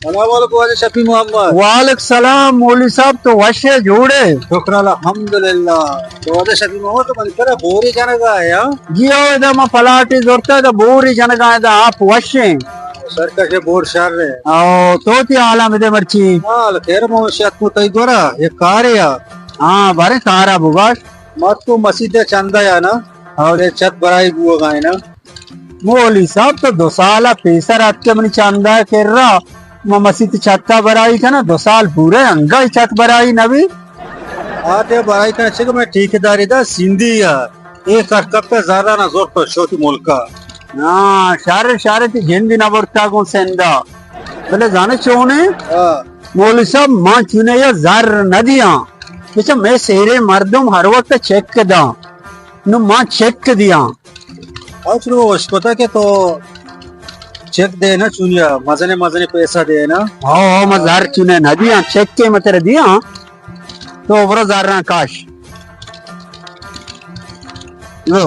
शफी मोहम्मद वालेकुम सलाम मौलवी साहब तो वशे जोड़े शुक्र अल्हम्दुलिल्लाह तो शफी मोहम्मद तो मन करे बोरी जनगा या गियो इदा मा पलाटी जोरता दा बोरी जनगा इदा आप वशे सरका के बोर शार रे ओ तोती आलम इदे मर्ची हाल खेर मोशत को तई गोरा ये कार्य हां बारे सारा बुगाश मत को मस्जिद चंदा या ना और ये छत बराई गुआ गाय ना मौलवी साहब तो 2 साल पैसा रात के मनी चंदा कर रहा मस्जिद छत का बराई का ना 2 साल पूरे अंगा छत बराई नबी आते बराई का अच्छे मैं ठेकेदारी दा सिंधी या एक कप पे ज्यादा ना जोर तो छोटी मुल्क का हाँ शारे ती झेंदी ना बढ़ता को सेंदा बोले जाने चोने मौलवी साहब मां चुने या जार नदियां पीछे मैं सेरे मर्दम हर वक्त चेक दा नु मां चेक दिया और फिर वो पता के तो चेक दे ना चुनिया मजने पैसा दे ना हाँ मजार चुने नदियां चेक के मत दिया तो बरो जार ना काश लो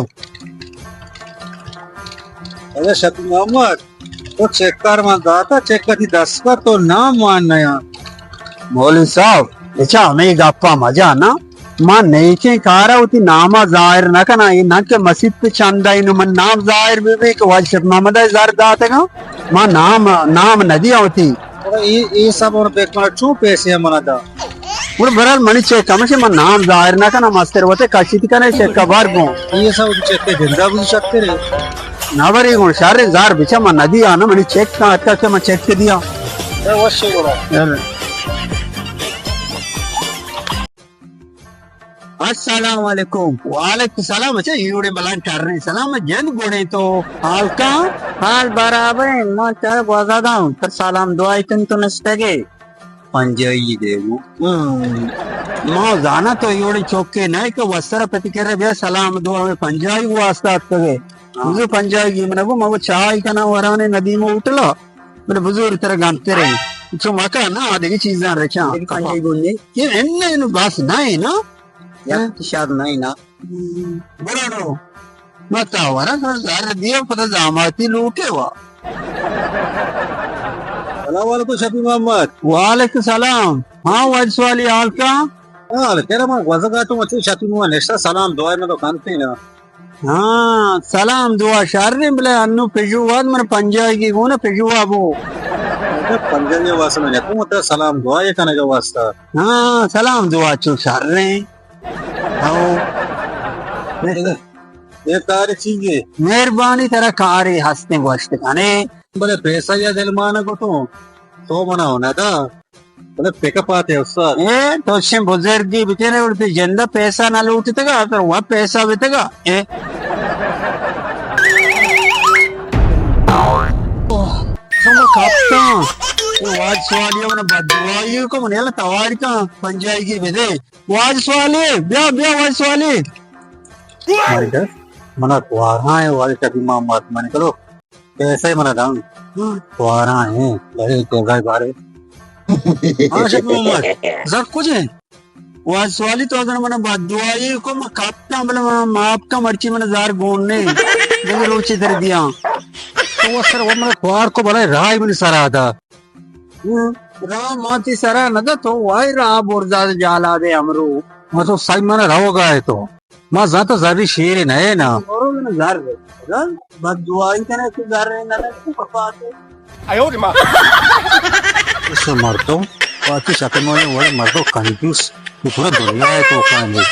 अरे शफी मोहम्मद तो चेक कर मान दाता चेक करती 10 पर तो नाम मानना या मौलवी साहब अच्छा हमें गप्पा मजा ना मां नेके कारा उती नामा जाहिर ना कना ये ना के मस्जिद पे चंदा इन मन नाम जाहिर भी के वाजिब मोहम्मद जार दाते का मां नाम नदिया होती ये सब और बेक मन चू पैसे मना दा उर बरल मनी चेक कमसे मां नाम जाहिर ना कना मस्तर होते काशित कने चेक का बार गो ये सब चेक के जिंदा बुझ सकते रे नावरी गो शारे जार बिचा मां नदिया ना मनी चेक का अच्छा के मैं चेक के दिया अवश्य बोला अस्सलाम वालेकुम वालेकुम सलाम अच्छा यूड़े बलान कर रहे सलाम जन गोड़े तो हाल का हाल बराबर ना चाहे बाजादा हूं पर सलाम दुआ इतन तो नस्तगे पंजाई देवो मां जाना तो यूड़े चौके नहीं को वसरा प्रति करे बे सलाम दुआ में पंजाई वास्ता तगे मुझे पंजाई की मने वो मगो चाय का ना वराने नदी में उठला मेरे बुजुर्ग तरह गांते रहे तो मका ना देखी चीजें रखा पंजाई बोलने ये एन्ने बस नहीं ना शाद नहीं ना बराड़ो मता वरा जार दिया पता जामाती लूटे वा सलाम वालेकुम शफी मोहम्मद वालेकुम सलाम हाँ वाज वाली हाल का हाल तेरा मां वजगा तो मत शफी मोहम्मद नेक्स्ट सलाम दुआ में तो कांते ना हाँ सलाम दुआ शारने बले अन्नु पेजुवाद मन पंजाई की को ना पेजुवा वो पंजाबी वास में तो मत सलाम दुआ ये करने का वास्ता हाँ सलाम दुआ चो शारने ये कार्य चीज़ मेहरबानी तेरा कार्य हंसने वास्ते खाने बोले पैसा या दिल माना को तो मना होना था बोले पिकअप आते उसका ए तो से बुजुर्गी बेचारे उड़ते जिंदा पैसा ना लूटते का तो वह पैसा बेतेगा ए समझ खापता वाज सवालियों ने बदवाइयों को मनेला तवारी का पंजाई की बेदे वाज सवाली ब्या वाज सवाली मारिका मना द्वारा है वाले कभी मोहम्मद मैंने करो कैसे ही मना दाऊं द्वारा है बड़े देवराय बारे हाँ शफी मोहम्मद सब कुछ है वाज सवाली तो अगर मना बदवाइयों को मैं खापता मतलब माप का मर्ची मैंने जार गोने जब रोची दर दिया तो वो सर वो मेरे द्वार को बड़ा राय में सारा था राम माती सरा न तो वाई रा बोरजा जाला दे हमरो मैं तो सही मैंने रहोगा है तो मैं ज्यादा जरी शेर है ना और मैंने जार दे बस दुआई करे तू जार रे ना तू पपाते आयो रे मां इससे मर तो बाकी शक्ल में वो मर तो कंफ्यूज पूरा दुनिया है तो कांगे